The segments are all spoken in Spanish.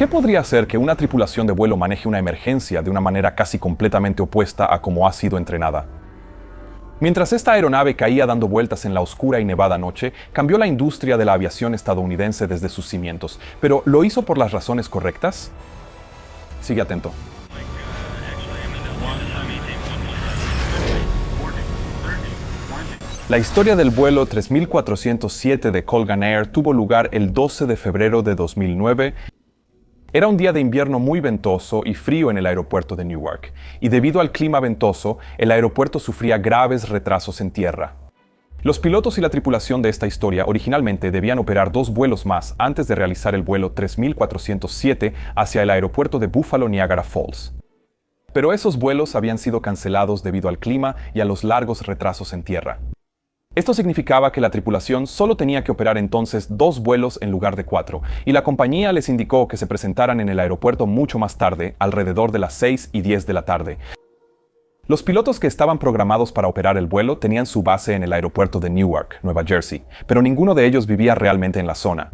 ¿Qué podría hacer que una tripulación de vuelo maneje una emergencia de una manera casi completamente opuesta a como ha sido entrenada? Mientras esta aeronave caía dando vueltas en la oscura y nevada noche, cambió la industria de la aviación estadounidense desde sus cimientos. ¿Pero lo hizo por las razones correctas? Sigue atento. La historia del vuelo 3407 de Colgan Air tuvo lugar el 12 de febrero de 2009. Era un día de invierno muy ventoso y frío en el aeropuerto de Newark, y debido al clima ventoso, el aeropuerto sufría graves retrasos en tierra. Los pilotos y la tripulación de esta historia originalmente debían operar 2 vuelos más antes de realizar el vuelo 3407 hacia el aeropuerto de Buffalo Niagara Falls. Pero esos vuelos habían sido cancelados debido al clima y a los largos retrasos en tierra. Esto significaba que la tripulación solo tenía que operar entonces 2 vuelos en lugar de 4, y la compañía les indicó que se presentaran en el aeropuerto mucho más tarde, alrededor de las 6:10 de la tarde. Los pilotos que estaban programados para operar el vuelo tenían su base en el aeropuerto de Newark, Nueva Jersey, pero ninguno de ellos vivía realmente en la zona.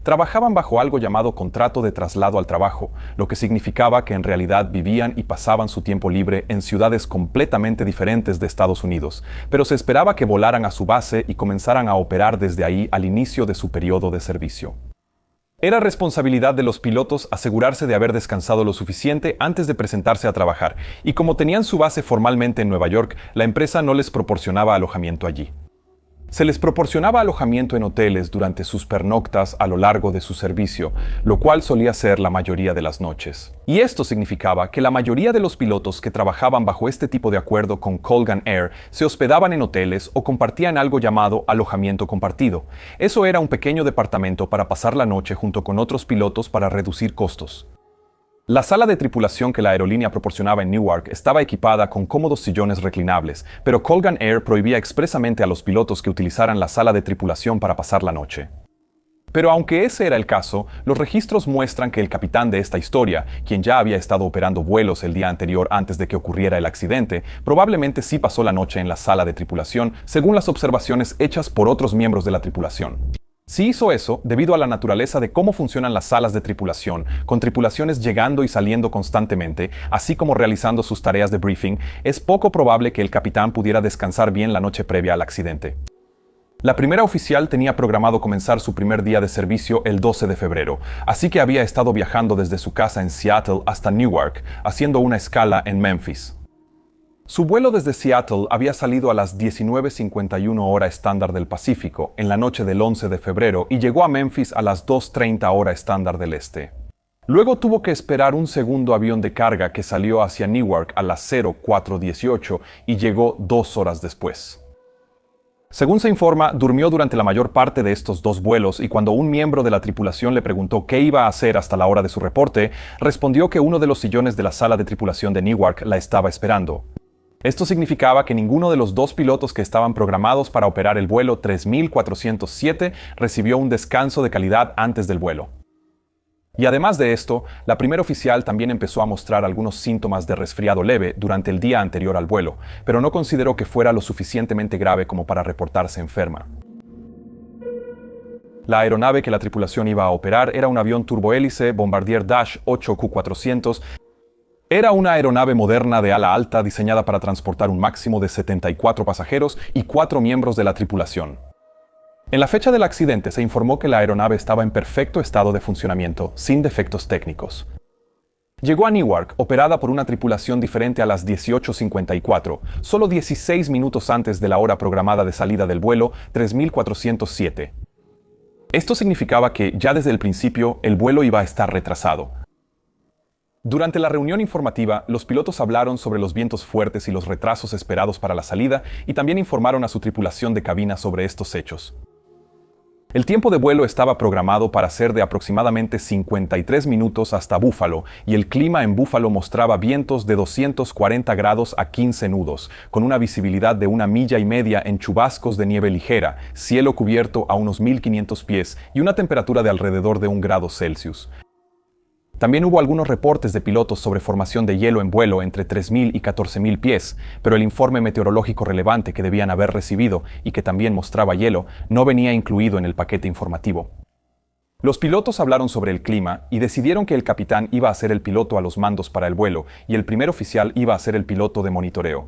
Trabajaban bajo algo llamado contrato de traslado al trabajo, lo que significaba que en realidad vivían y pasaban su tiempo libre en ciudades completamente diferentes de Estados Unidos, pero se esperaba que volaran a su base y comenzaran a operar desde ahí al inicio de su periodo de servicio. Era responsabilidad de los pilotos asegurarse de haber descansado lo suficiente antes de presentarse a trabajar, y como tenían su base formalmente en Nueva York, la empresa no les proporcionaba alojamiento allí. Se les proporcionaba alojamiento en hoteles durante sus pernoctas a lo largo de su servicio, lo cual solía ser la mayoría de las noches. Y esto significaba que la mayoría de los pilotos que trabajaban bajo este tipo de acuerdo con Colgan Air se hospedaban en hoteles o compartían algo llamado alojamiento compartido. Eso era un pequeño departamento para pasar la noche junto con otros pilotos para reducir costos. La sala de tripulación que la aerolínea proporcionaba en Newark estaba equipada con cómodos sillones reclinables, pero Colgan Air prohibía expresamente a los pilotos que utilizaran la sala de tripulación para pasar la noche. Pero aunque ese era el caso, los registros muestran que el capitán de esta historia, quien ya había estado operando vuelos el día anterior antes de que ocurriera el accidente, probablemente sí pasó la noche en la sala de tripulación, según las observaciones hechas por otros miembros de la tripulación. Sí hizo eso debido a la naturaleza de cómo funcionan las salas de tripulación, con tripulaciones llegando y saliendo constantemente, así como realizando sus tareas de briefing. Es poco probable que el capitán pudiera descansar bien la noche previa al accidente. La primera oficial tenía programado comenzar su primer día de servicio el 12 de febrero, así que había estado viajando desde su casa en Seattle hasta Newark, haciendo una escala en Memphis. Su vuelo desde Seattle había salido a las 19:51 hora estándar del Pacífico en la noche del 11 de febrero y llegó a Memphis a las 2:30 hora estándar del este. Luego tuvo que esperar un segundo avión de carga que salió hacia Newark a las 04:18 y llegó 2 horas después. Según se informa, durmió durante la mayor parte de estos 2 vuelos y cuando un miembro de la tripulación le preguntó qué iba a hacer hasta la hora de su reporte, respondió que uno de los sillones de la sala de tripulación de Newark la estaba esperando. Esto significaba que ninguno de los 2 pilotos que estaban programados para operar el vuelo 3407 recibió un descanso de calidad antes del vuelo. Y además de esto, la primera oficial también empezó a mostrar algunos síntomas de resfriado leve durante el día anterior al vuelo, pero no consideró que fuera lo suficientemente grave como para reportarse enferma. La aeronave que la tripulación iba a operar era un avión turbohélice Bombardier Dash 8 Q400. Era una aeronave moderna de ala alta diseñada para transportar un máximo de 74 pasajeros y 4 miembros de la tripulación. En la fecha del accidente se informó que la aeronave estaba en perfecto estado de funcionamiento, sin defectos técnicos. Llegó a Newark, operada por una tripulación diferente a las 18:54, solo 16 minutos antes de la hora programada de salida del vuelo 3407. Esto significaba que, ya desde el principio, el vuelo iba a estar retrasado. Durante la reunión informativa, los pilotos hablaron sobre los vientos fuertes y los retrasos esperados para la salida y también informaron a su tripulación de cabina sobre estos hechos. El tiempo de vuelo estaba programado para ser de aproximadamente 53 minutos hasta Buffalo y el clima en Buffalo mostraba vientos de 240 grados a 15 nudos, con una visibilidad de 1,5 millas en chubascos de nieve ligera, cielo cubierto a unos 1,500 pies y una temperatura de alrededor de 1 grado Celsius. También hubo algunos reportes de pilotos sobre formación de hielo en vuelo entre 3,000 y 14,000 pies, pero el informe meteorológico relevante que debían haber recibido y que también mostraba hielo no venía incluido en el paquete informativo. Los pilotos hablaron sobre el clima y decidieron que el capitán iba a ser el piloto a los mandos para el vuelo y el primer oficial iba a ser el piloto de monitoreo.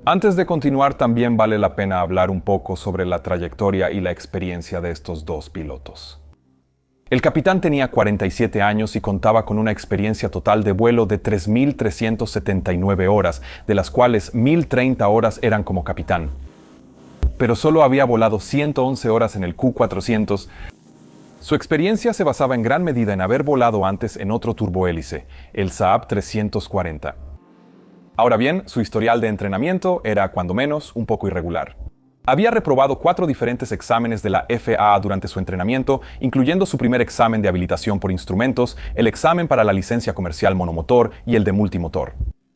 Antes de continuar, también vale la pena hablar un poco sobre la trayectoria y la experiencia de estos dos pilotos. El capitán tenía 47 años y contaba con una experiencia total de vuelo de 3.379 horas, de las cuales 1.030 horas eran como capitán. Pero solo había volado 111 horas en el Q400. Su experiencia se basaba en gran medida en haber volado antes en otro turbohélice, el Saab 340. Ahora bien, su historial de entrenamiento era, cuando menos, un poco irregular. Había reprobado 4 diferentes exámenes de la FAA durante su entrenamiento, incluyendo su primer examen de habilitación por instrumentos, el examen para la licencia comercial monomotor y el de multimotor.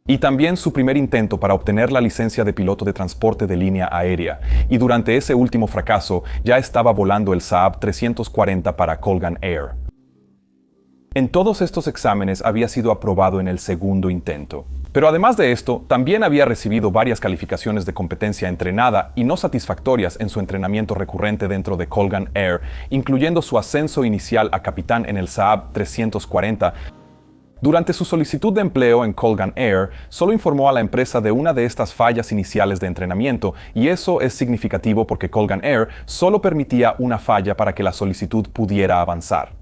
Y también su primer intento para obtener la licencia de piloto de transporte de línea aérea, y durante ese último fracaso ya estaba volando el Saab 340 para Colgan Air. En todos estos exámenes había sido aprobado en el segundo intento. Pero además de esto, también había recibido varias calificaciones de competencia entrenada y no satisfactorias en su entrenamiento recurrente dentro de Colgan Air, incluyendo su ascenso inicial a capitán en el Saab 340. Durante su solicitud de empleo en Colgan Air, solo informó a la empresa de una de estas fallas iniciales de entrenamiento, y eso es significativo porque Colgan Air solo permitía una falla para que la solicitud pudiera avanzar.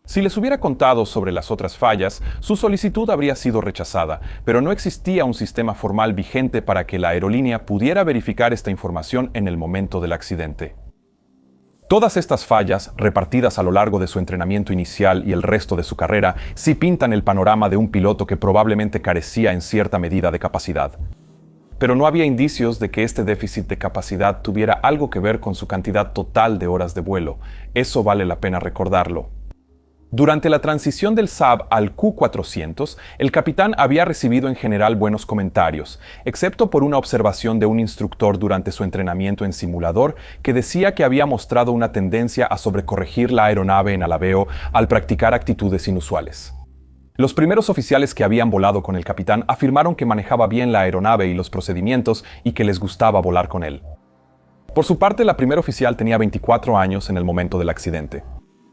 Si les hubiera contado sobre las otras fallas, su solicitud habría sido rechazada, pero no existía un sistema formal vigente para que la aerolínea pudiera verificar esta información en el momento del accidente. Todas estas fallas, repartidas a lo largo de su entrenamiento inicial y el resto de su carrera, sí pintan el panorama de un piloto que probablemente carecía en cierta medida de capacidad. Pero no había indicios de que este déficit de capacidad tuviera algo que ver con su cantidad total de horas de vuelo. Eso vale la pena recordarlo. Durante la transición del Saab al Q400, el capitán había recibido en general buenos comentarios, excepto por una observación de un instructor durante su entrenamiento en simulador que decía que había mostrado una tendencia a sobrecorregir la aeronave en alabeo al practicar actitudes inusuales. Los primeros oficiales que habían volado con el capitán afirmaron que manejaba bien la aeronave y los procedimientos y que les gustaba volar con él. Por su parte, la primera oficial tenía 24 años en el momento del accidente.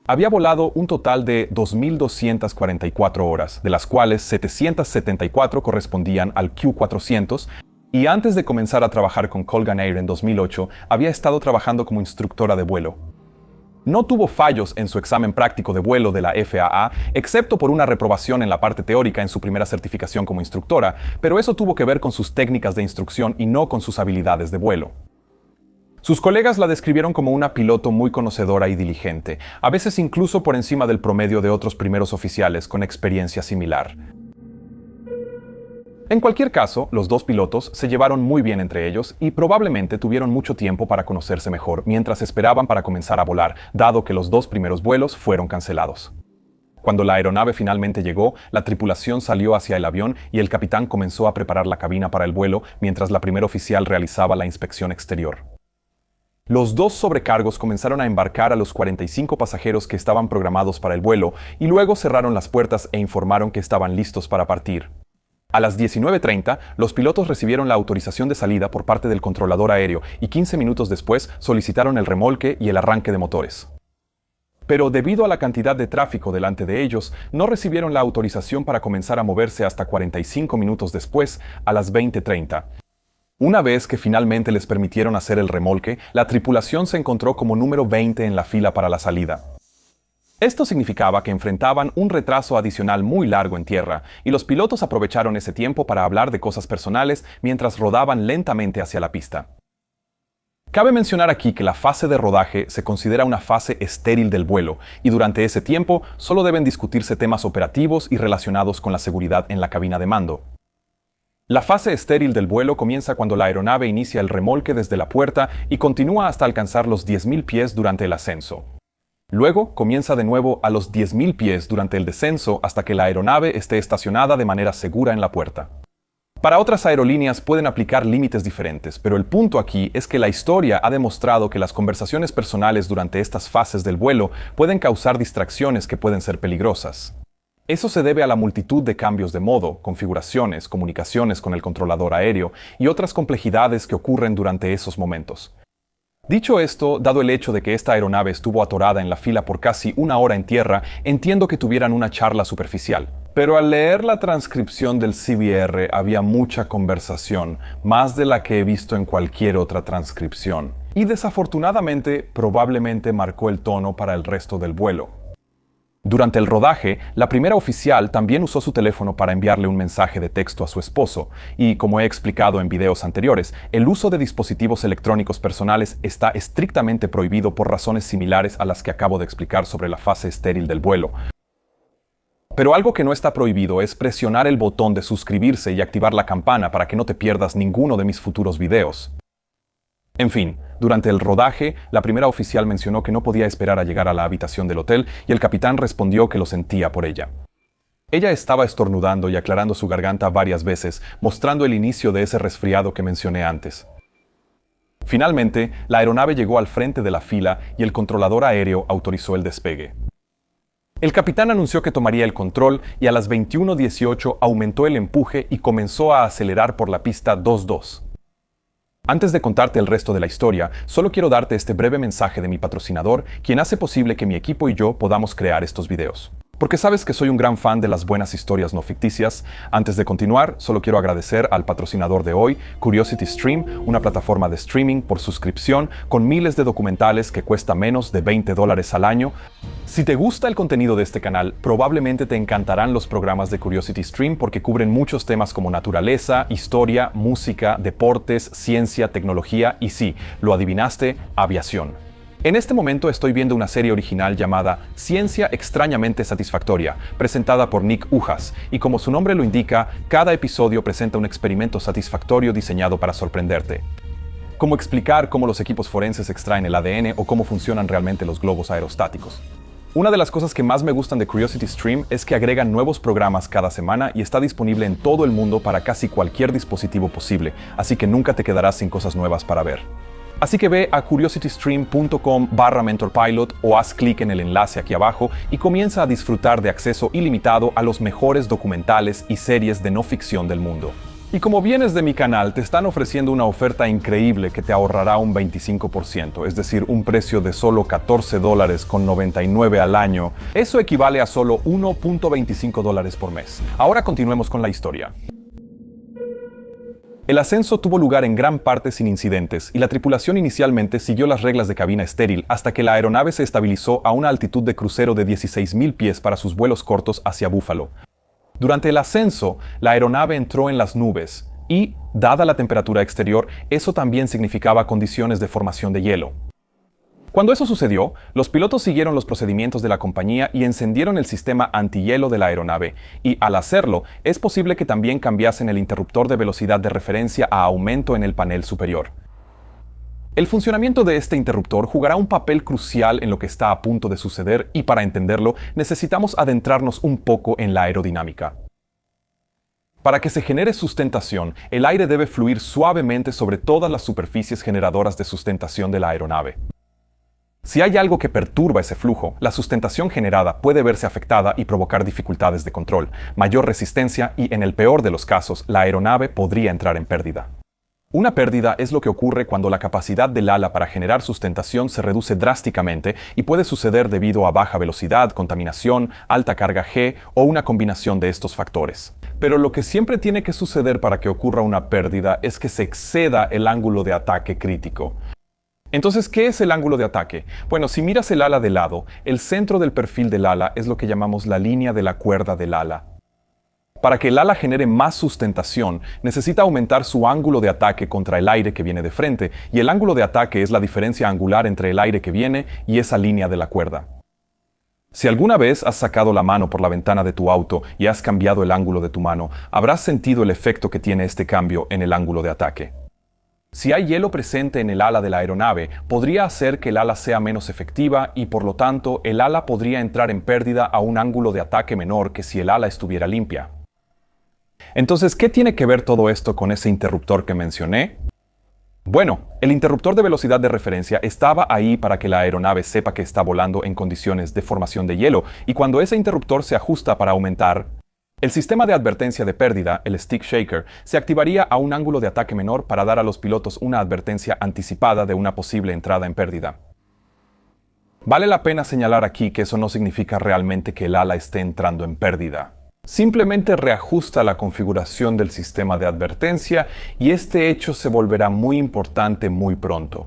Había volado un total de 2.244 horas, de las cuales 774 correspondían al Q400, y antes de comenzar a trabajar con Colgan Air en 2008, había estado trabajando como instructora de vuelo. No tuvo fallos en su examen práctico de vuelo de la FAA, excepto por una reprobación en la parte teórica en su primera certificación como instructora, pero eso tuvo que ver con sus técnicas de instrucción y no con sus habilidades de vuelo. Sus colegas la describieron como una piloto muy conocedora y diligente, a veces incluso por encima del promedio de otros primeros oficiales con experiencia similar. En cualquier caso, los dos pilotos se llevaron muy bien entre ellos y probablemente tuvieron mucho tiempo para conocerse mejor mientras esperaban para comenzar a volar, dado que los 2 primeros vuelos fueron cancelados. Cuando la aeronave finalmente llegó, la tripulación salió hacia el avión y el capitán comenzó a preparar la cabina para el vuelo mientras la primera oficial realizaba la inspección exterior. Los 2 sobrecargos comenzaron a embarcar a los 45 pasajeros que estaban programados para el vuelo y luego cerraron las puertas e informaron que estaban listos para partir. A las 19:30, los pilotos recibieron la autorización de salida por parte del controlador aéreo y 15 minutos después solicitaron el remolque y el arranque de motores. Pero debido a la cantidad de tráfico delante de ellos, no recibieron la autorización para comenzar a moverse hasta 45 minutos después, a las 20:30. Una vez que finalmente les permitieron hacer el remolque, la tripulación se encontró como número 20 en la fila para la salida. Esto significaba que enfrentaban un retraso adicional muy largo en tierra, y los pilotos aprovecharon ese tiempo para hablar de cosas personales mientras rodaban lentamente hacia la pista. Cabe mencionar aquí que la fase de rodaje se considera una fase estéril del vuelo, y durante ese tiempo solo deben discutirse temas operativos y relacionados con la seguridad en la cabina de mando. La fase estéril del vuelo comienza cuando la aeronave inicia el remolque desde la puerta y continúa hasta alcanzar los 10.000 pies durante el ascenso. Luego comienza de nuevo a los 10.000 pies durante el descenso hasta que la aeronave esté estacionada de manera segura en la puerta. Para otras aerolíneas pueden aplicar límites diferentes, pero el punto aquí es que la historia ha demostrado que las conversaciones personales durante estas fases del vuelo pueden causar distracciones que pueden ser peligrosas. Eso se debe a la multitud de cambios de modo, configuraciones, comunicaciones con el controlador aéreo y otras complejidades que ocurren durante esos momentos. Dicho esto, dado el hecho de que esta aeronave estuvo atorada en la fila por casi una hora en tierra, entiendo que tuvieran una charla superficial. Pero al leer la transcripción del CBR había mucha conversación, más de la que he visto en cualquier otra transcripción. Y desafortunadamente, probablemente marcó el tono para el resto del vuelo. Durante el rodaje, la primera oficial también usó su teléfono para enviarle un mensaje de texto a su esposo, y como he explicado en videos anteriores, el uso de dispositivos electrónicos personales está estrictamente prohibido por razones similares a las que acabo de explicar sobre la fase estéril del vuelo. Pero algo que no está prohibido es presionar el botón de suscribirse y activar la campana para que no te pierdas ninguno de mis futuros videos. En fin, durante el rodaje, la primera oficial mencionó que no podía esperar a llegar a la habitación del hotel y el capitán respondió que lo sentía por ella. Ella estaba estornudando y aclarando su garganta varias veces, mostrando el inicio de ese resfriado que mencioné antes. Finalmente, la aeronave llegó al frente de la fila y el controlador aéreo autorizó el despegue. El capitán anunció que tomaría el control y a las 21:18 aumentó el empuje y comenzó a acelerar por la pista 22. Antes de contarte el resto de la historia, solo quiero darte este breve mensaje de mi patrocinador, quien hace posible que mi equipo y yo podamos crear estos videos. Porque sabes que soy un gran fan de las buenas historias no ficticias. Antes de continuar, solo quiero agradecer al patrocinador de hoy, Curiosity Stream, una plataforma de streaming por suscripción con miles de documentales que cuesta menos de $20 al año. Si te gusta el contenido de este canal, probablemente te encantarán los programas de Curiosity Stream porque cubren muchos temas como naturaleza, historia, música, deportes, ciencia, tecnología y sí, lo adivinaste, aviación. En este momento estoy viendo una serie original llamada Ciencia extrañamente satisfactoria, presentada por Nick Ujas, y como su nombre lo indica, cada episodio presenta un experimento satisfactorio diseñado para sorprenderte. Como explicar cómo los equipos forenses extraen el ADN o cómo funcionan realmente los globos aerostáticos. Una de las cosas que más me gustan de Curiosity Stream es que agregan nuevos programas cada semana y está disponible en todo el mundo para casi cualquier dispositivo posible, así que nunca te quedarás sin cosas nuevas para ver. Así que ve a curiositystream.com/mentorpilot o haz clic en el enlace aquí abajo y comienza a disfrutar de acceso ilimitado a los mejores documentales y series de no ficción del mundo. Y como vienes de mi canal, te están ofreciendo una oferta increíble que te ahorrará un 25%, es decir, un precio de solo $14.99 al año. Eso equivale a solo $1.25 por mes. Ahora continuemos con la historia. El ascenso tuvo lugar en gran parte sin incidentes y la tripulación inicialmente siguió las reglas de cabina estéril hasta que la aeronave se estabilizó a una altitud de crucero de 16.000 pies para sus vuelos cortos hacia Buffalo. Durante el ascenso, la aeronave entró en las nubes y, dada la temperatura exterior, eso también significaba condiciones de formación de hielo. Cuando eso sucedió, los pilotos siguieron los procedimientos de la compañía y encendieron el sistema antihielo de la aeronave, y al hacerlo, es posible que también cambiasen el interruptor de velocidad de referencia a aumento en el panel superior. El funcionamiento de este interruptor jugará un papel crucial en lo que está a punto de suceder y para entenderlo, necesitamos adentrarnos un poco en la aerodinámica. Para que se genere sustentación, el aire debe fluir suavemente sobre todas las superficies generadoras de sustentación de la aeronave. Si hay algo que perturba ese flujo, la sustentación generada puede verse afectada y provocar dificultades de control, mayor resistencia y, en el peor de los casos, la aeronave podría entrar en pérdida. Una pérdida es lo que ocurre cuando la capacidad del ala para generar sustentación se reduce drásticamente y puede suceder debido a baja velocidad, contaminación, alta carga G o una combinación de estos factores. Pero lo que siempre tiene que suceder para que ocurra una pérdida es que se exceda el ángulo de ataque crítico. Entonces, ¿qué es el ángulo de ataque? Bueno, si miras el ala de lado, el centro del perfil del ala es lo que llamamos la línea de la cuerda del ala. Para que el ala genere más sustentación, necesita aumentar su ángulo de ataque contra el aire que viene de frente, y el ángulo de ataque es la diferencia angular entre el aire que viene y esa línea de la cuerda. Si alguna vez has sacado la mano por la ventana de tu auto y has cambiado el ángulo de tu mano, habrás sentido el efecto que tiene este cambio en el ángulo de ataque. Si hay hielo presente en el ala de la aeronave, podría hacer que el ala sea menos efectiva y, por lo tanto, el ala podría entrar en pérdida a un ángulo de ataque menor que si el ala estuviera limpia. Entonces, ¿qué tiene que ver todo esto con ese interruptor que mencioné? Bueno, el interruptor de velocidad de referencia estaba ahí para que la aeronave sepa que está volando en condiciones de formación de hielo, y cuando ese interruptor se ajusta para aumentar, El sistema de advertencia de pérdida, el stick shaker, se activaría a un ángulo de ataque menor para dar a los pilotos una advertencia anticipada de una posible entrada en pérdida. Vale la pena señalar aquí que eso no significa realmente que el ala esté entrando en pérdida. Simplemente reajusta la configuración del sistema de advertencia y este hecho se volverá muy importante muy pronto.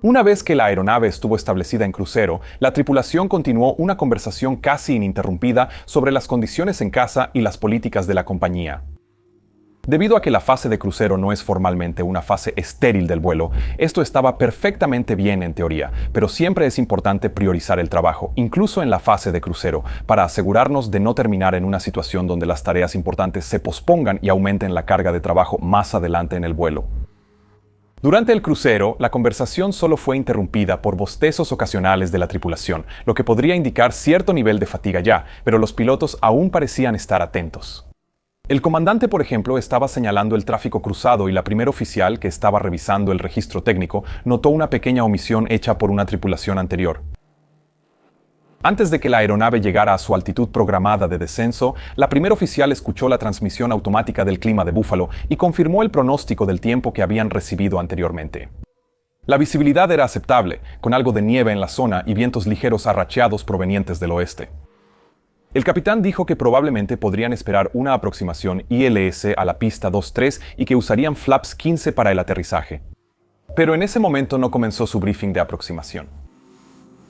Una vez que la aeronave estuvo establecida en crucero, la tripulación continuó una conversación casi ininterrumpida sobre las condiciones en casa y las políticas de la compañía. Debido a que la fase de crucero no es formalmente una fase estéril del vuelo, esto estaba perfectamente bien en teoría, pero siempre es importante priorizar el trabajo, incluso en la fase de crucero, para asegurarnos de no terminar en una situación donde las tareas importantes se pospongan y aumenten la carga de trabajo más adelante en el vuelo. Durante el crucero, la conversación solo fue interrumpida por bostezos ocasionales de la tripulación, lo que podría indicar cierto nivel de fatiga ya, pero los pilotos aún parecían estar atentos. El comandante, por ejemplo, estaba señalando el tráfico cruzado y la primer oficial, que estaba revisando el registro técnico, notó una pequeña omisión hecha por una tripulación anterior. Antes de que la aeronave llegara a su altitud programada de descenso, la primer oficial escuchó la transmisión automática del clima de Buffalo y confirmó el pronóstico del tiempo que habían recibido anteriormente. La visibilidad era aceptable, con algo de nieve en la zona y vientos ligeros arracheados provenientes del oeste. El capitán dijo que probablemente podrían esperar una aproximación ILS a la pista 23 y que usarían flaps 15 para el aterrizaje. Pero en ese momento no comenzó su briefing de aproximación.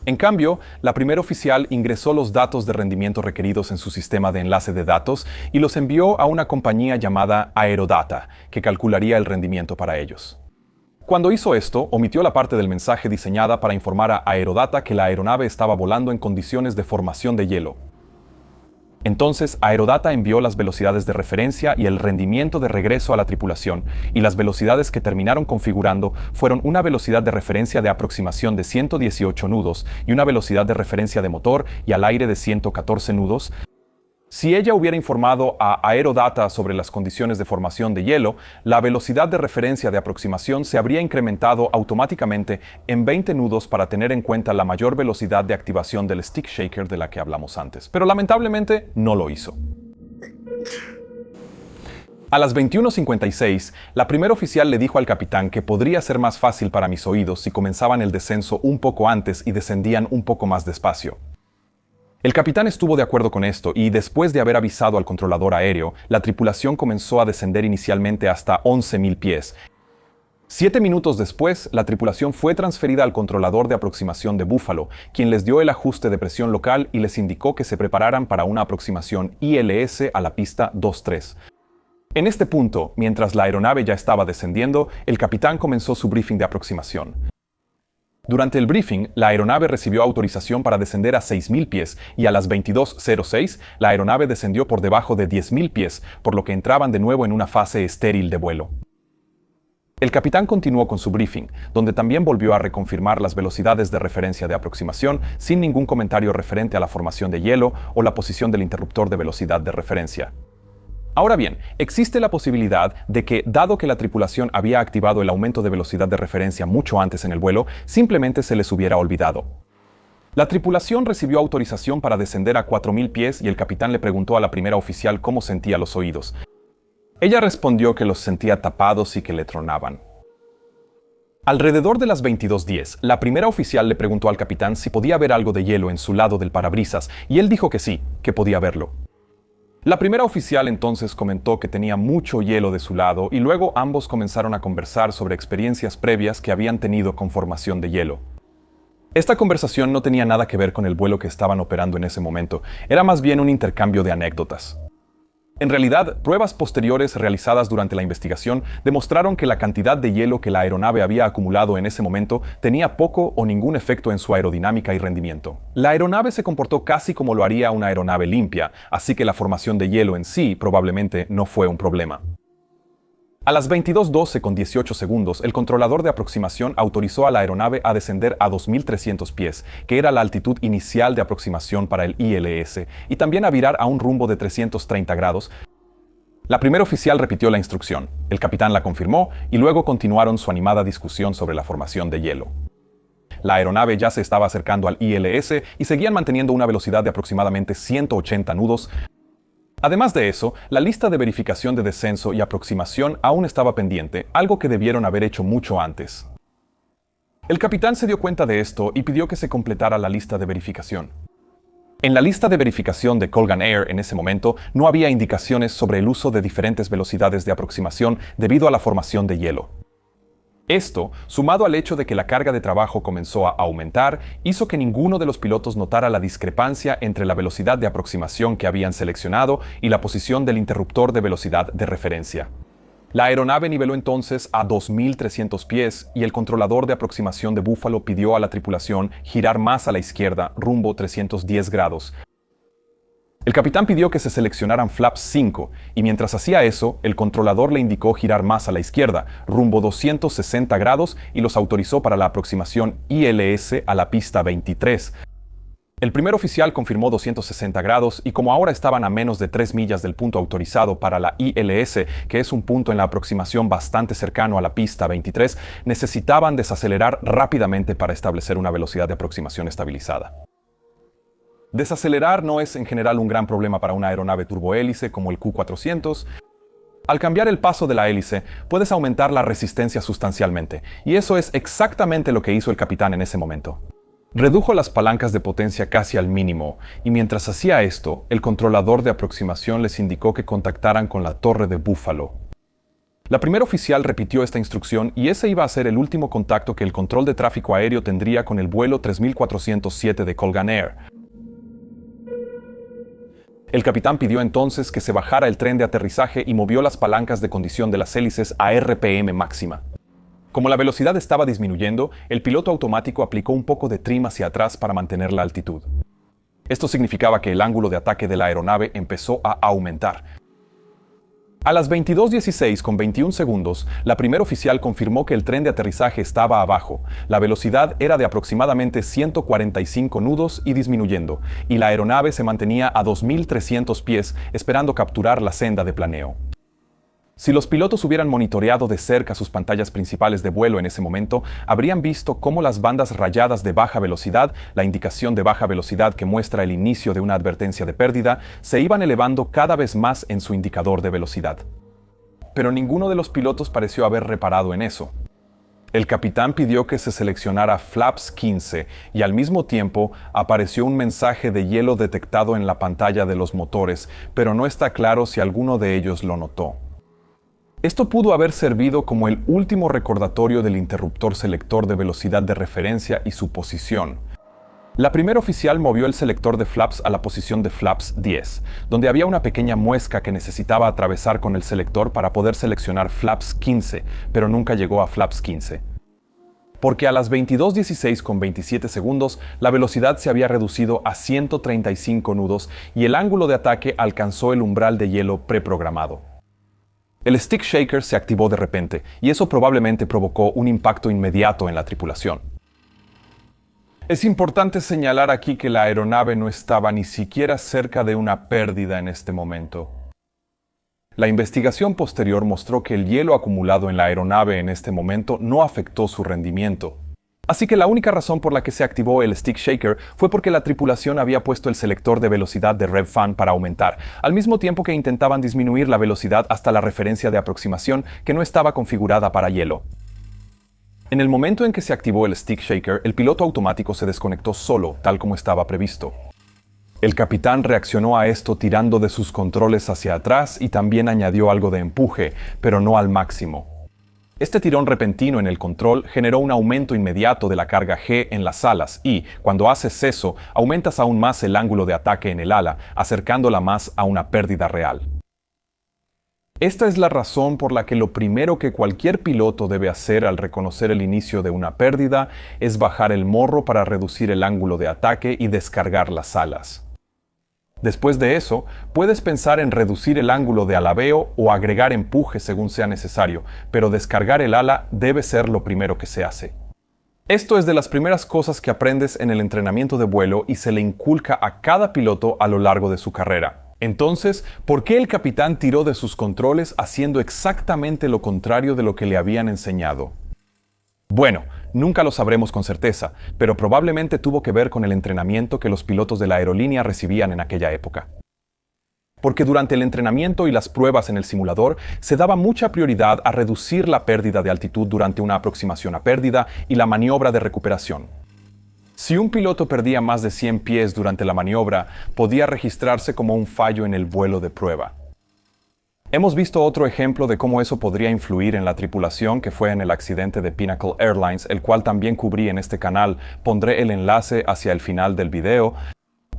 En cambio, la primera oficial ingresó los datos de rendimiento requeridos en su sistema de enlace de datos y los envió a una compañía llamada Aerodata, que calcularía el rendimiento para ellos. Cuando hizo esto, omitió la parte del mensaje diseñada para informar a Aerodata que la aeronave estaba volando en condiciones de formación de hielo. Entonces, Aerodata envió las velocidades de referencia y el rendimiento de regreso a la tripulación, y las velocidades que terminaron configurando fueron una velocidad de referencia de aproximación de 118 nudos y una velocidad de referencia de motor y al aire de 114 nudos. Si ella hubiera informado a Aerodata sobre las condiciones de formación de hielo, la velocidad de referencia de aproximación se habría incrementado automáticamente en 20 nudos para tener en cuenta la mayor velocidad de activación del stick shaker de la que hablamos antes, pero lamentablemente no lo hizo. A las 21:56, la primera oficial le dijo al capitán que podría ser más fácil para mis oídos si comenzaban el descenso un poco antes y descendían un poco más despacio. El capitán estuvo de acuerdo con esto y, después de haber avisado al controlador aéreo, la tripulación comenzó a descender inicialmente hasta 11.000 pies. 7 minutos después, la tripulación fue transferida al controlador de aproximación de Buffalo, quien les dio el ajuste de presión local y les indicó que se prepararan para una aproximación ILS a la pista 23. En este punto, mientras la aeronave ya estaba descendiendo, el capitán comenzó su briefing de aproximación. Durante el briefing, la aeronave recibió autorización para descender a 6.000 pies y a las 22:06, la aeronave descendió por debajo de 10.000 pies, por lo que entraban de nuevo en una fase estéril de vuelo. El capitán continuó con su briefing, donde también volvió a reconfirmar las velocidades de referencia de aproximación sin ningún comentario referente a la formación de hielo o la posición del interruptor de velocidad de referencia. Ahora bien, existe la posibilidad de que, dado que la tripulación había activado el aumento de velocidad de referencia mucho antes en el vuelo, simplemente se les hubiera olvidado. La tripulación recibió autorización para descender a 4.000 pies y el capitán le preguntó a la primera oficial cómo sentía los oídos. Ella respondió que los sentía tapados y que le tronaban. Alrededor de las 22:10, la primera oficial le preguntó al capitán si podía ver algo de hielo en su lado del parabrisas y él dijo que sí, que podía verlo. La primera oficial entonces comentó que tenía mucho hielo de su lado y luego ambos comenzaron a conversar sobre experiencias previas que habían tenido con formación de hielo. Esta conversación no tenía nada que ver con el vuelo que estaban operando en ese momento, era más bien un intercambio de anécdotas. En realidad, pruebas posteriores realizadas durante la investigación demostraron que la cantidad de hielo que la aeronave había acumulado en ese momento tenía poco o ningún efecto en su aerodinámica y rendimiento. La aeronave se comportó casi como lo haría una aeronave limpia, así que la formación de hielo en sí probablemente no fue un problema. A las 22:12:18, el controlador de aproximación autorizó a la aeronave a descender a 2.300 pies, que era la altitud inicial de aproximación para el ILS, y también a virar a un rumbo de 330 grados. La primera oficial repitió la instrucción, el capitán la confirmó, y luego continuaron su animada discusión sobre la formación de hielo. La aeronave ya se estaba acercando al ILS y seguían manteniendo una velocidad de aproximadamente 180 nudos. Además de eso, la lista de verificación de descenso y aproximación aún estaba pendiente, algo que debieron haber hecho mucho antes. El capitán se dio cuenta de esto y pidió que se completara la lista de verificación. En la lista de verificación de Colgan Air en ese momento no había indicaciones sobre el uso de diferentes velocidades de aproximación debido a la formación de hielo. Esto, sumado al hecho de que la carga de trabajo comenzó a aumentar, hizo que ninguno de los pilotos notara la discrepancia entre la velocidad de aproximación que habían seleccionado y la posición del interruptor de velocidad de referencia. La aeronave niveló entonces a 2.300 pies y el controlador de aproximación de Buffalo pidió a la tripulación girar más a la izquierda, rumbo 310 grados. El capitán pidió que se seleccionaran flaps 5, y mientras hacía eso, el controlador le indicó girar más a la izquierda, rumbo 260 grados, y los autorizó para la aproximación ILS a la pista 23. El primer oficial confirmó 260 grados, y como ahora estaban a menos de 3 millas del punto autorizado para la ILS, que es un punto en la aproximación bastante cercano a la pista 23, necesitaban desacelerar rápidamente para establecer una velocidad de aproximación estabilizada. Desacelerar no es en general un gran problema para una aeronave turbohélice como el Q400. Al cambiar el paso de la hélice, puedes aumentar la resistencia sustancialmente, y eso es exactamente lo que hizo el capitán en ese momento. Redujo las palancas de potencia casi al mínimo, y mientras hacía esto, el controlador de aproximación les indicó que contactaran con la torre de Buffalo. La primera oficial repitió esta instrucción y ese iba a ser el último contacto que el control de tráfico aéreo tendría con el vuelo 3407 de Colgan Air. El capitán pidió entonces que se bajara el tren de aterrizaje y movió las palancas de condición de las hélices a RPM máxima. Como la velocidad estaba disminuyendo, el piloto automático aplicó un poco de trim hacia atrás para mantener la altitud. Esto significaba que el ángulo de ataque de la aeronave empezó a aumentar. A las 22:16 con 21 segundos, la primera oficial confirmó que el tren de aterrizaje estaba abajo. La velocidad era de aproximadamente 145 nudos y disminuyendo, y la aeronave se mantenía a 2.300 pies esperando capturar la senda de planeo. Si los pilotos hubieran monitoreado de cerca sus pantallas principales de vuelo en ese momento, habrían visto cómo las bandas rayadas de baja velocidad, la indicación de baja velocidad que muestra el inicio de una advertencia de pérdida, se iban elevando cada vez más en su indicador de velocidad. Pero ninguno de los pilotos pareció haber reparado en eso. El capitán pidió que se seleccionara flaps 15 y al mismo tiempo apareció un mensaje de hielo detectado en la pantalla de los motores, pero no está claro si alguno de ellos lo notó. Esto pudo haber servido como el último recordatorio del interruptor selector de velocidad de referencia y su posición. La primera oficial movió el selector de flaps a la posición de flaps 10, donde había una pequeña muesca que necesitaba atravesar con el selector para poder seleccionar flaps 15, pero nunca llegó a flaps 15. Porque a las 22:16 con 27 segundos, la velocidad se había reducido a 135 nudos y el ángulo de ataque alcanzó el umbral de hielo preprogramado. El stick shaker se activó de repente, y eso probablemente provocó un impacto inmediato en la tripulación. Es importante señalar aquí que la aeronave no estaba ni siquiera cerca de una pérdida en este momento. La investigación posterior mostró que el hielo acumulado en la aeronave en este momento no afectó su rendimiento. Así que la única razón por la que se activó el stick shaker fue porque la tripulación había puesto el selector de velocidad de RevFan para aumentar, al mismo tiempo que intentaban disminuir la velocidad hasta la referencia de aproximación que no estaba configurada para hielo. En el momento en que se activó el stick shaker, el piloto automático se desconectó solo, tal como estaba previsto. El capitán reaccionó a esto tirando de sus controles hacia atrás y también añadió algo de empuje, pero no al máximo. Este tirón repentino en el control generó un aumento inmediato de la carga G en las alas y, cuando haces eso, aumentas aún más el ángulo de ataque en el ala, acercándola más a una pérdida real. Esta es la razón por la que lo primero que cualquier piloto debe hacer al reconocer el inicio de una pérdida es bajar el morro para reducir el ángulo de ataque y descargar las alas. Después de eso, puedes pensar en reducir el ángulo de alabeo o agregar empuje según sea necesario, pero descargar el ala debe ser lo primero que se hace. Esto es de las primeras cosas que aprendes en el entrenamiento de vuelo y se le inculca a cada piloto a lo largo de su carrera. Entonces, ¿por qué el capitán tiró de sus controles haciendo exactamente lo contrario de lo que le habían enseñado? Bueno, nunca lo sabremos con certeza, pero probablemente tuvo que ver con el entrenamiento que los pilotos de la aerolínea recibían en aquella época. Porque durante el entrenamiento y las pruebas en el simulador se daba mucha prioridad a reducir la pérdida de altitud durante una aproximación a pérdida y la maniobra de recuperación. Si un piloto perdía más de 100 pies durante la maniobra, podía registrarse como un fallo en el vuelo de prueba. Hemos visto otro ejemplo de cómo eso podría influir en la tripulación, que fue en el accidente de Pinnacle Airlines, el cual también cubrí en este canal. Pondré el enlace hacia el final del video.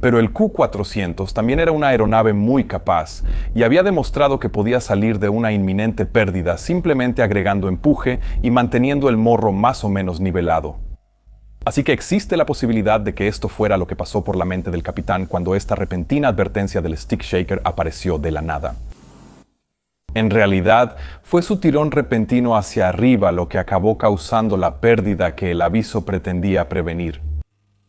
Pero el Q400 también era una aeronave muy capaz y había demostrado que podía salir de una inminente pérdida simplemente agregando empuje y manteniendo el morro más o menos nivelado. Así que existe la posibilidad de que esto fuera lo que pasó por la mente del capitán cuando esta repentina advertencia del stick shaker apareció de la nada. En realidad, fue su tirón repentino hacia arriba lo que acabó causando la pérdida que el aviso pretendía prevenir.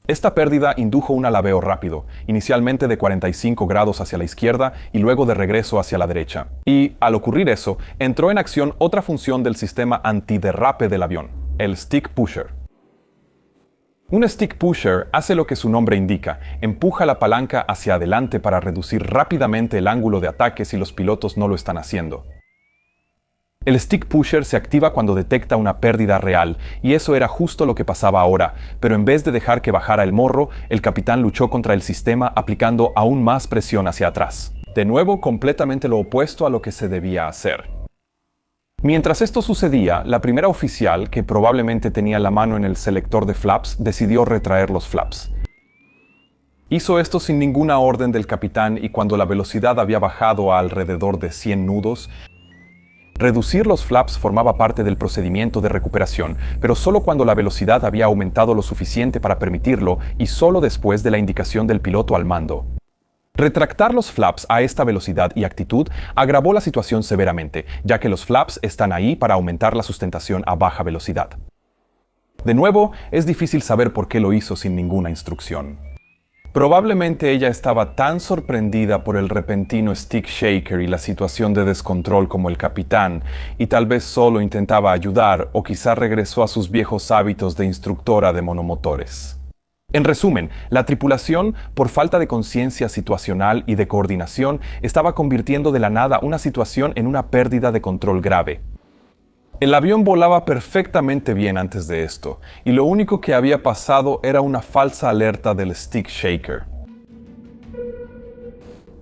Esta pérdida indujo un alabeo rápido, inicialmente de 45 grados hacia la izquierda y luego de regreso hacia la derecha. Y, al ocurrir eso, entró en acción otra función del sistema antiderrape del avión, el stick pusher. Un stick pusher hace lo que su nombre indica, empuja la palanca hacia adelante para reducir rápidamente el ángulo de ataque si los pilotos no lo están haciendo. El stick pusher se activa cuando detecta una pérdida real, y eso era justo lo que pasaba ahora, pero en vez de dejar que bajara el morro, el capitán luchó contra el sistema aplicando aún más presión hacia atrás. De nuevo, completamente lo opuesto a lo que se debía hacer. Mientras esto sucedía, la primera oficial, que probablemente tenía la mano en el selector de flaps, decidió retraer los flaps. Hizo esto sin ninguna orden del capitán y cuando la velocidad había bajado a alrededor de 100 nudos, reducir los flaps formaba parte del procedimiento de recuperación, pero solo cuando la velocidad había aumentado lo suficiente para permitirlo y solo después de la indicación del piloto al mando. Retractar los flaps a esta velocidad y actitud agravó la situación severamente, ya que los flaps están ahí para aumentar la sustentación a baja velocidad. De nuevo, es difícil saber por qué lo hizo sin ninguna instrucción. Probablemente ella estaba tan sorprendida por el repentino stick shaker y la situación de descontrol como el capitán, y tal vez solo intentaba ayudar o quizá regresó a sus viejos hábitos de instructora de monomotores. En resumen, la tripulación, por falta de conciencia situacional y de coordinación, estaba convirtiendo de la nada una situación en una pérdida de control grave. El avión volaba perfectamente bien antes de esto, y lo único que había pasado era una falsa alerta del stick shaker.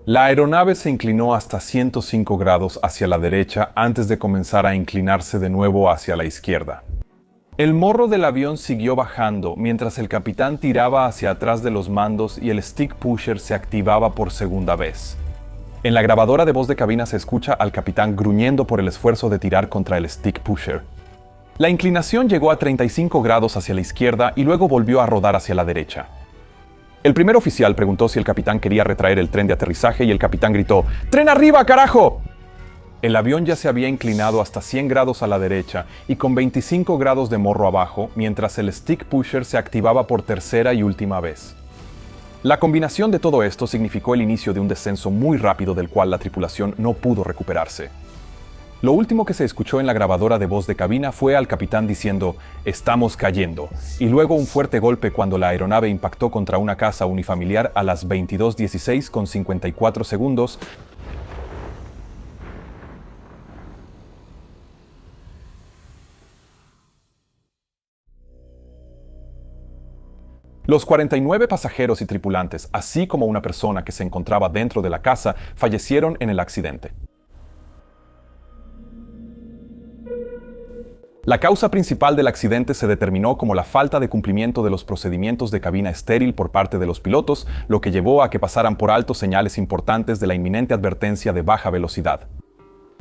La aeronave se inclinó hasta 105 grados hacia la derecha antes de comenzar a inclinarse de nuevo hacia la izquierda. El morro del avión siguió bajando mientras el capitán tiraba hacia atrás de los mandos y el stick pusher se activaba por segunda vez. En la grabadora de voz de cabina se escucha al capitán gruñendo por el esfuerzo de tirar contra el stick pusher. La inclinación llegó a 35 grados hacia la izquierda y luego volvió a rodar hacia la derecha. El primer oficial preguntó si el capitán quería retraer el tren de aterrizaje y el capitán gritó: ¡Tren arriba, carajo! El avión ya se había inclinado hasta 100 grados a la derecha y con 25 grados de morro abajo, mientras el stick pusher se activaba por tercera y última vez. La combinación de todo esto significó el inicio de un descenso muy rápido del cual la tripulación no pudo recuperarse. Lo último que se escuchó en la grabadora de voz de cabina fue al capitán diciendo: «Estamos cayendo», y luego un fuerte golpe cuando la aeronave impactó contra una casa unifamiliar a las 22:16 con 54 segundos. Los 49 pasajeros y tripulantes, así como una persona que se encontraba dentro de la casa, fallecieron en el accidente. La causa principal del accidente se determinó como la falta de cumplimiento de los procedimientos de cabina estéril por parte de los pilotos, lo que llevó a que pasaran por alto señales importantes de la inminente advertencia de baja velocidad.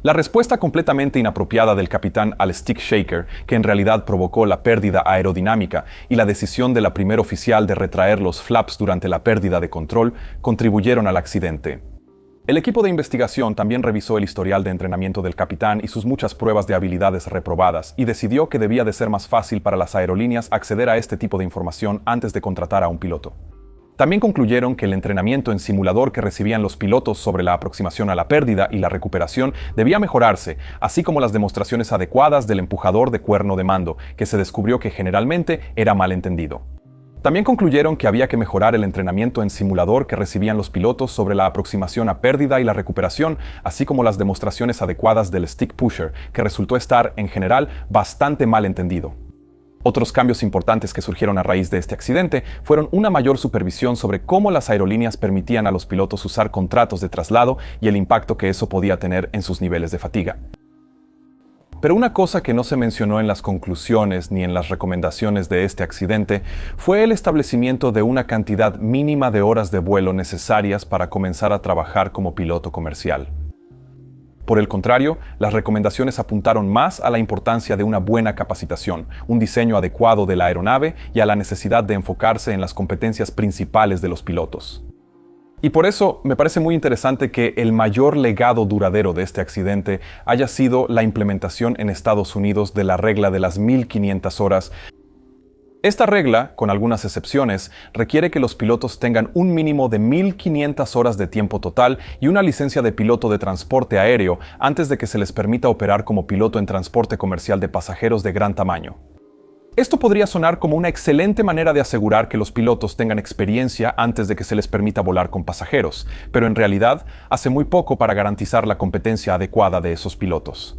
La respuesta completamente inapropiada del capitán al stick shaker, que en realidad provocó la pérdida aerodinámica, y la decisión de la primer oficial de retraer los flaps durante la pérdida de control, contribuyeron al accidente. El equipo de investigación también revisó el historial de entrenamiento del capitán y sus muchas pruebas de habilidades reprobadas, y decidió que debía de ser más fácil para las aerolíneas acceder a este tipo de información antes de contratar a un piloto. También concluyeron que el entrenamiento en simulador que recibían los pilotos sobre la aproximación a la pérdida y la recuperación debía mejorarse, así como las demostraciones adecuadas del empujador de cuerno de mando, que se descubrió que generalmente era mal entendido. También concluyeron que había que mejorar el entrenamiento en simulador que recibían los pilotos sobre la aproximación a pérdida y la recuperación, así como las demostraciones adecuadas del stick pusher, que resultó estar, en general, bastante mal entendido. Otros cambios importantes que surgieron a raíz de este accidente fueron una mayor supervisión sobre cómo las aerolíneas permitían a los pilotos usar contratos de traslado y el impacto que eso podía tener en sus niveles de fatiga. Pero una cosa que no se mencionó en las conclusiones ni en las recomendaciones de este accidente fue el establecimiento de una cantidad mínima de horas de vuelo necesarias para comenzar a trabajar como piloto comercial. Por el contrario, las recomendaciones apuntaron más a la importancia de una buena capacitación, un diseño adecuado de la aeronave y a la necesidad de enfocarse en las competencias principales de los pilotos. Y por eso me parece muy interesante que el mayor legado duradero de este accidente haya sido la implementación en Estados Unidos de la regla de las 1500 horas. Esta regla, con algunas excepciones, requiere que los pilotos tengan un mínimo de 1500 horas de tiempo total y una licencia de piloto de transporte aéreo antes de que se les permita operar como piloto en transporte comercial de pasajeros de gran tamaño. Esto podría sonar como una excelente manera de asegurar que los pilotos tengan experiencia antes de que se les permita volar con pasajeros, pero en realidad hace muy poco para garantizar la competencia adecuada de esos pilotos.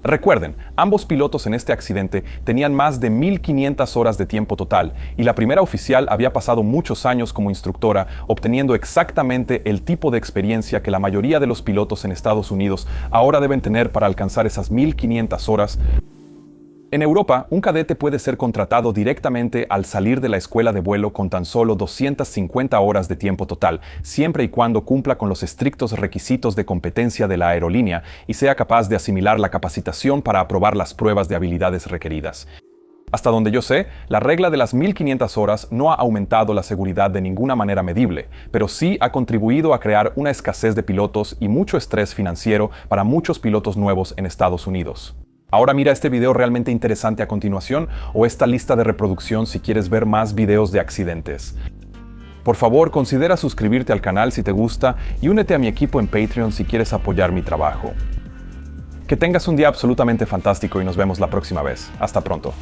Recuerden, ambos pilotos en este accidente tenían más de 1500 horas de tiempo total y la primera oficial había pasado muchos años como instructora, obteniendo exactamente el tipo de experiencia que la mayoría de los pilotos en Estados Unidos ahora deben tener para alcanzar esas 1500 horas. En Europa, un cadete puede ser contratado directamente al salir de la escuela de vuelo con tan solo 250 horas de tiempo total, siempre y cuando cumpla con los estrictos requisitos de competencia de la aerolínea y sea capaz de asimilar la capacitación para aprobar las pruebas de habilidades requeridas. Hasta donde yo sé, la regla de las 1500 horas no ha aumentado la seguridad de ninguna manera medible, pero sí ha contribuido a crear una escasez de pilotos y mucho estrés financiero para muchos pilotos nuevos en Estados Unidos. Ahora mira este video realmente interesante a continuación o esta lista de reproducción si quieres ver más videos de accidentes. Por favor, considera suscribirte al canal si te gusta y únete a mi equipo en Patreon si quieres apoyar mi trabajo. Que tengas un día absolutamente fantástico y nos vemos la próxima vez. Hasta pronto.